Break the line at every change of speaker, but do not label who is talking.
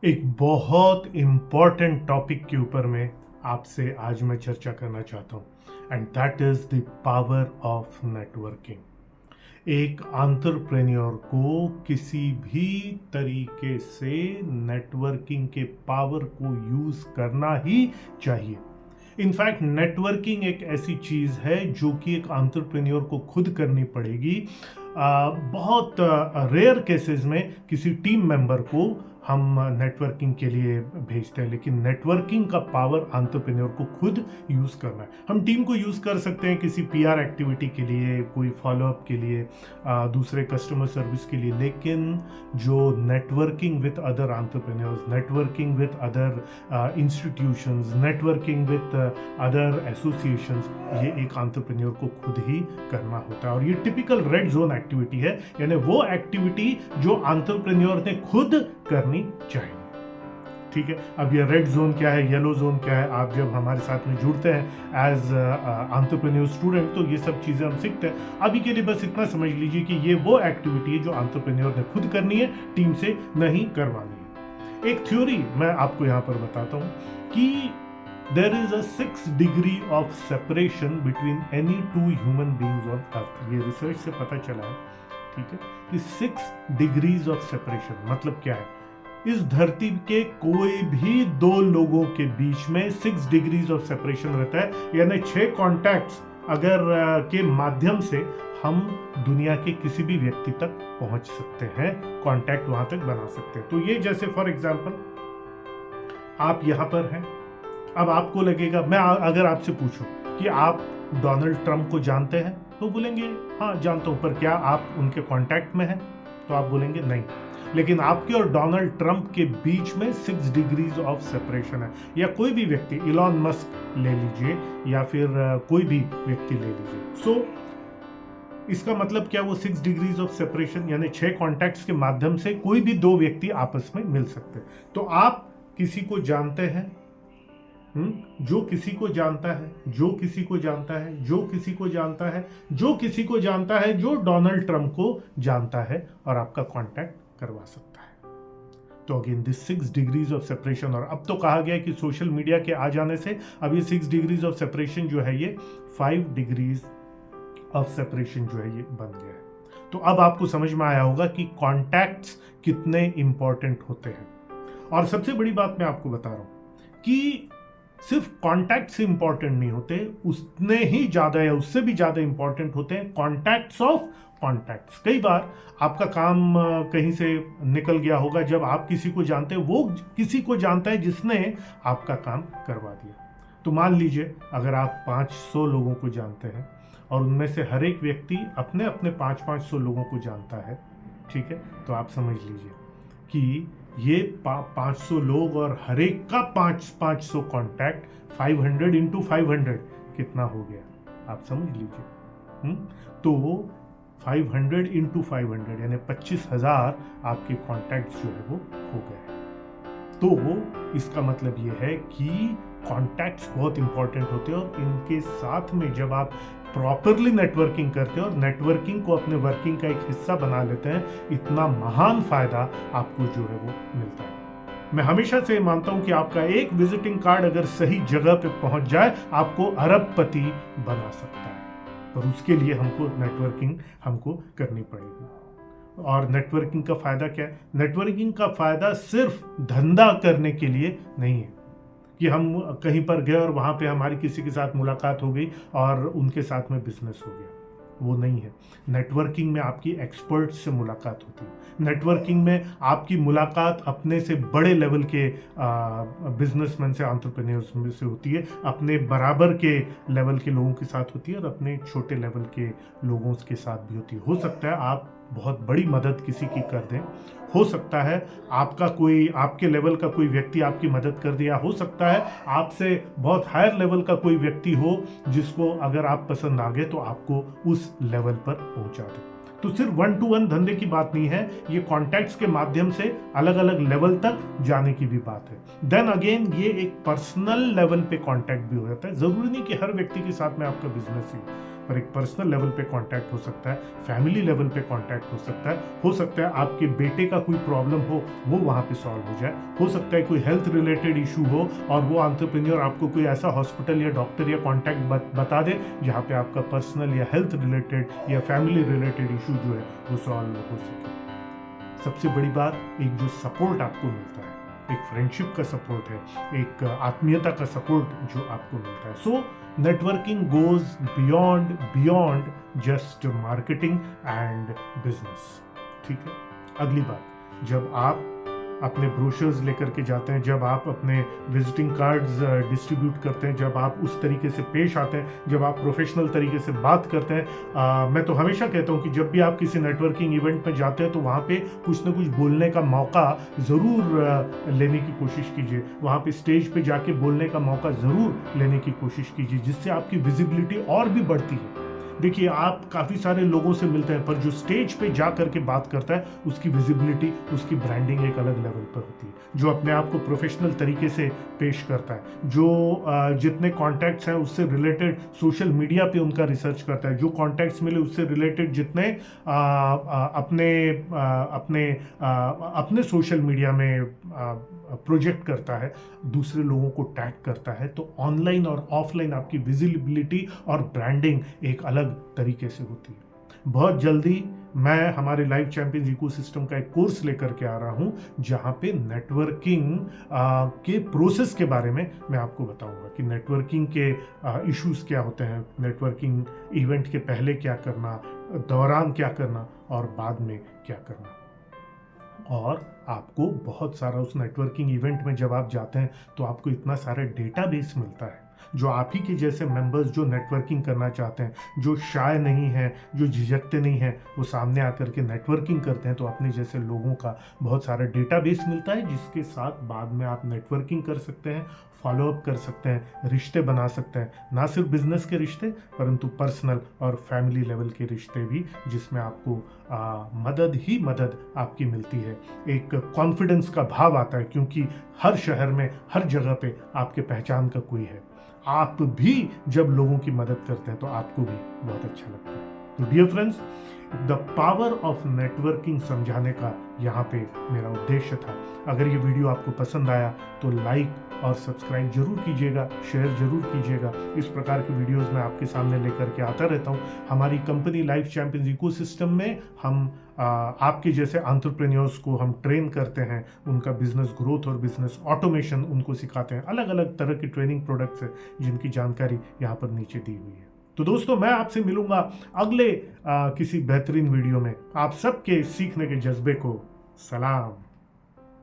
एक बहुत important topic के ऊपर में आपसे आज मैं चर्चा करना चाहता हूँ and that is the power of networking. एक एंटरप्रेन्योर को किसी भी तरीके से नेटवर्किंग के पावर को यूज करना ही चाहिए। इनफैक्ट नेटवर्किंग एक ऐसी चीज़ है जो कि एक एंटरप्रेन्योर को खुद करनी पड़ेगी। बहुत रेयर केसेस में किसी टीम मेंबर को हम नेटवर्किंग के लिए भेजते हैं, लेकिन नेटवर्किंग का पावर एंटरप्रेन्योर को खुद यूज़ करना है। हम टीम को यूज़ कर सकते हैं किसी पीआर एक्टिविटी के लिए, कोई फॉलोअप के लिए, दूसरे कस्टमर सर्विस के लिए, लेकिन जो networking with other entrepreneurs, networking with other institutions, networking with other associations, ये एक एंटरप्रेन्योर को खुद ही करना होता है। और ये टिपिकल रेड जोन एक्टिविटी है, यानी वो एक्टिविटी जो एंटरप्रेन्योर ने खुद करनी चाहिए। ठीक है, अब ये रेड जोन क्या है, येलो जोन क्या है, आप जब हमारे साथ में जुड़ते हैं एज एंटरप्रेन्योर स्टूडेंट तो ये सब चीज़ें हम सीखते हैं। अभी के लिए बस इतना समझ लीजिए कि ये वो एक्टिविटी है जो एंटरप्रेन्योर ने खुद करनी है, टीम से नहीं करवानी है। एक थ्योरी मैं आपको यहाँ पर बताता हूँ कि there is a 6 degree of separation between any two human beings on earth। ये रिसर्च से पता चला है, ठीक है, कि 6 डिग्रीज ऑफ सेपरेशन मतलब क्या है। इस धरती के कोई भी दो लोगों के बीच में 6 डिग्रीज ऑफ सेपरेशन रहता है, यानी 6 कॉन्टैक्ट्स अगर के माध्यम से हम दुनिया के किसी भी व्यक्ति तक पहुंच सकते हैं, कॉन्टैक्ट वहां तक बना सकते हैं। तो ये जैसे फॉर एग्जांपल आप यहां पर हैं, अब आपको लगेगा, मैं अगर आपसे पूछूं कि आप डोनाल्ड ट्रंप को जानते हैं तो बोलेंगे हाँ जानता हूं, पर क्या आप उनके कांटेक्ट में हैं, तो आप बोलेंगे नहीं। लेकिन आपके और डोनाल्ड ट्रंप के बीच में 6 डिग्रीज ऑफ सेपरेशन है। या कोई भी व्यक्ति, इलॉन मस्क ले लीजिए या फिर कोई भी व्यक्ति ले लीजिए। सो इसका मतलब क्या, वो 6 डिग्रीज ऑफ सेपरेशन यानी 6 कॉन्टैक्ट्स के माध्यम से कोई भी दो व्यक्ति आपस में मिल सकते हैं। तो आप किसी को जानते हैं, जो किसी को जानता है, जो किसी को जानता है, जो किसी को जानता है, जो किसी को जानता है, जो डोनाल्ड ट्रंप को जानता है और आपका कांटेक्ट करवा सकता है। तो again this 6 degrees of separation. और अब तो कहा गया है कि सोशल मीडिया के आ जाने से अब ये 6 डिग्रीज ऑफ सेपरेशन जो है ये 5 डिग्रीज ऑफ सेपरेशन जो है ये बन गया है। तो अब आपको समझ में आया होगा कि कॉन्टैक्ट्स कितने इंपॉर्टेंट होते हैं। और सबसे बड़ी बात मैं आपको बता रहा हूं कि सिर्फ कॉन्टैक्ट इंपॉर्टेंट नहीं होते, उतने ही ज्यादा या उससे भी ज्यादा इंपॉर्टेंट होते हैं कॉन्टैक्ट्स ऑफ कॉन्टैक्ट्स। कई बार आपका काम कहीं से निकल गया होगा, जब आप किसी को जानते हैं वो किसी को जानता है जिसने आपका काम करवा दिया। तो मान लीजिए अगर आप 500 लोगों को जानते हैं और उनमें से हर एक व्यक्ति अपने अपने 500 लोगों को जानता है, ठीक है, तो आप समझ लीजिए कि ये 500 लोग और हर एक का 500 कॉन्टैक्ट, 500 इंटू 500 कितना हो गया, आप समझ लीजिए। तो 500 इंटू 500 यानी 25,000 आपके कॉन्टैक्ट जो है वो हो गए। तो इसका मतलब ये है कि कॉन्टैक्ट्स बहुत इंपॉर्टेंट होते हैं और इनके साथ में जब आप प्रॉपरली नेटवर्किंग करते हैं और नेटवर्किंग को अपने वर्किंग का एक हिस्सा बना लेते हैं, इतना महान फायदा आपको जो है वो मिलता है। मैं हमेशा से मानता हूं कि आपका एक विजिटिंग कार्ड अगर सही जगह पे पहुंच जाए आपको अरबपति बना सकता है, पर उसके लिए हमको नेटवर्किंग करनी पड़ेगी। और नेटवर्किंग का फायदा क्या है? नेटवर्किंग का फायदा सिर्फ धंधा करने के लिए नहीं है कि हम कहीं पर गए और वहाँ पे हमारी किसी के साथ मुलाकात हो गई और उनके साथ में बिजनेस हो गया, वो नहीं है। नेटवर्किंग में आपकी एक्सपर्ट्स से मुलाकात होती है, नेटवर्किंग में आपकी मुलाकात अपने से बड़े लेवल के बिजनेसमैन से, एंटरप्रेन्योर्स में से होती है, अपने बराबर के लेवल के लोगों के साथ होती है और अपने छोटे लेवल के लोगों के साथ भी होती है। हो सकता है आप बहुत बड़ी मदद किसी की कर दें, हो सकता है आपके लेवल का कोई व्यक्ति आपकी मदद कर दे, या हो सकता है आपसे बहुत हायर लेवल का कोई व्यक्ति हो जिसको अगर आप पसंद आ गए तो आपको उस लेवल पर पहुंचा दे। तो सिर्फ 1 to 1 धंधे की बात नहीं है, ये कॉन्टैक्ट्स के माध्यम से अलग अलग लेवल तक जाने की भी बात है। देन अगेन ये एक पर्सनल लेवल पे कॉन्टैक्ट भी हो जाता है। जरूरी नहीं कि हर व्यक्ति के साथ में आपका बिजनेस ही, पर एक पर्सनल लेवल पे कांटेक्ट हो सकता है, फैमिली लेवल पे कांटेक्ट हो सकता है आपके बेटे का कोई प्रॉब्लम हो वो वहाँ पे सॉल्व हो जाए, हो सकता है कोई हेल्थ रिलेटेड इशू हो और वो एंटरप्रेन्योर आपको कोई ऐसा हॉस्पिटल या डॉक्टर या कॉन्टैक्ट बता दे जहाँ पे आपका पर्सनल या हेल्थ रिलेटेड या फैमिली रिलेटेड इशू जो है वो सॉल्व हो सके। सबसे बड़ी बात, एक जो सपोर्ट आपको मिलता है, एक फ्रेंडशिप का सपोर्ट है, एक आत्मीयता का सपोर्ट जो आपको मिलता है। So networking goes beyond just marketing and business. ठीक है, अगली बात, जब आप अपने ब्रोशर्स लेकर के जाते हैं, जब आप अपने विजिटिंग कार्ड्स डिस्ट्रीब्यूट करते हैं, जब आप उस तरीके से पेश आते हैं, जब आप प्रोफेशनल तरीके से बात करते हैं, मैं तो हमेशा कहता हूं कि जब भी आप किसी नेटवर्किंग इवेंट में जाते हैं तो वहां पे कुछ ना कुछ बोलने का मौका ज़रूर लेने की कोशिश कीजिए, वहां पे स्टेज पे जाके बोलने का मौका ज़रूर लेने की कोशिश कीजिए, जिससे आपकी विजिबिलिटी और भी बढ़ती है। देखिए, आप काफ़ी सारे लोगों से मिलते हैं, पर जो स्टेज पे जा करके बात करता है उसकी विजिबिलिटी, उसकी ब्रांडिंग एक अलग लेवल पर होती है। जो अपने आप को प्रोफेशनल तरीके से पेश करता है, जो जितने कॉन्टैक्ट्स हैं उससे रिलेटेड सोशल मीडिया पे उनका रिसर्च करता है, जो कॉन्टैक्ट्स मिले उससे रिलेटेड जितने अपने सोशल मीडिया में प्रोजेक्ट करता है, दूसरे लोगों को टैग करता है, तो ऑनलाइन और ऑफलाइन आपकी विजिबिलिटी और ब्रांडिंग एक अलग तरीके से होती है। बहुत जल्दी मैं हमारे लाइफ चैंपियंस इकोसिस्टम का एक कोर्स लेकर के आ रहा हूं, जहां पे नेटवर्किंग के प्रोसेस के बारे में मैं आपको बताऊंगा कि नेटवर्किंग के इश्यूज क्या होते हैं, नेटवर्किंग इवेंट के पहले क्या करना, दौरान क्या करना और बाद में क्या करना। और आपको बहुत सारा उस नेटवर्किंग इवेंट में जब आप जाते हैं तो आपको इतना सारा डेटाबेस मिलता है, जो आप ही के जैसे मेंबर्स जो नेटवर्किंग करना चाहते हैं, जो शाय नहीं हैं, जो झिझकते नहीं हैं, वो सामने आकर के नेटवर्किंग करते हैं, तो अपने जैसे लोगों का बहुत सारा डेटाबेस मिलता है, जिसके साथ बाद में आप नेटवर्किंग कर सकते हैं, फॉलोअप कर सकते हैं, रिश्ते बना सकते हैं, ना सिर्फ बिजनेस के रिश्ते परंतु पर्सनल और फैमिली लेवल के रिश्ते भी, जिसमें आपको मदद ही मदद आपकी मिलती है। एक कॉन्फिडेंस का भाव आता है, क्योंकि हर शहर में हर जगह पे आपके पहचान का कोई है। आप भी जब लोगों की मदद करते हैं तो आपको भी बहुत अच्छा लगता है। तो dear friends, the power of networking समझाने का यहाँ पे मेरा उद्देश्य था। अगर ये वीडियो आपको पसंद आया तो लाइक और सब्सक्राइब जरूर कीजिएगा, शेयर जरूर कीजिएगा। इस प्रकार की वीडियोस मैं आपके सामने लेकर के आता रहता हूँ। हमारी कंपनी लाइफ चैंपियंस इकोसिस्टम में हम आपके जैसे एंटरप्रेन्योर्स को हम ट्रेन करते हैं, उनका बिजनेस ग्रोथ और बिजनेस ऑटोमेशन उनको सिखाते हैं। अलग अलग तरह की ट्रेनिंग प्रोडक्ट्स हैं जिनकी जानकारी यहाँ पर नीचे दी हुई है। तो दोस्तों, मैं आपसे मिलूंगा अगले किसी बेहतरीन वीडियो में। आप सबके सीखने के जज्बे को सलाम।